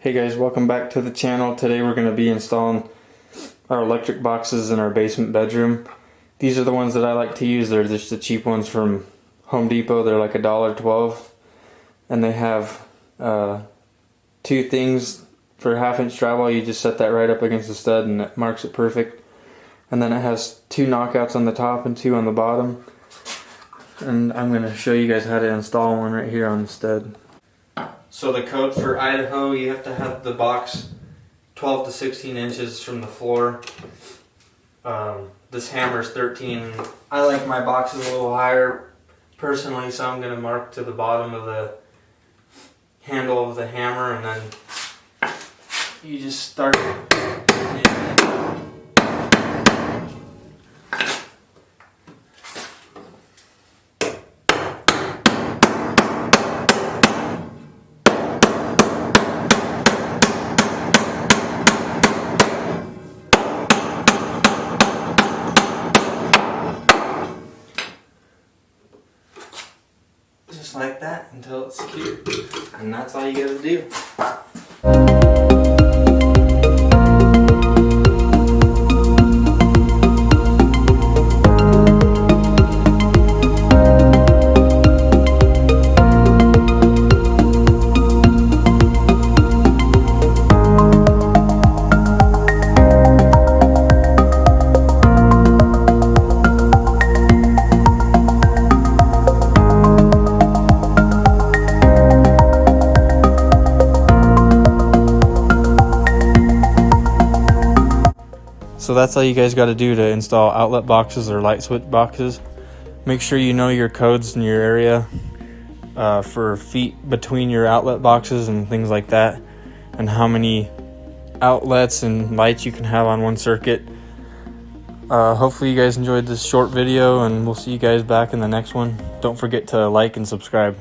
Hey guys, welcome back to the channel. Today we're going to be installing our electric boxes in our basement bedroom. These are the ones that I like to use. They're just the cheap ones from Home Depot. They're like $1.12, and they have two things for 1/2-inch drywall. You just set that right up against the stud and it marks it perfect. And then it has two knockouts on the top and two on the bottom. And I'm going to show you guys how to install one right here on the stud. So the code for Idaho, you have to have the box 12 to 16 inches from the floor. This hammer is 13. I like my boxes a little higher personally, so I'm going to mark to the bottom of the handle of the hammer, and then you just start. Just like that until it's secure, and that's all you gotta do. So that's all you guys got to do to install outlet boxes or light switch boxes. Make sure you know your codes in your area for feet between your outlet boxes and things like that, and how many outlets and lights you can have on one circuit. Hopefully you guys enjoyed this short video, and we'll see you guys back in the next one. Don't forget to like and subscribe.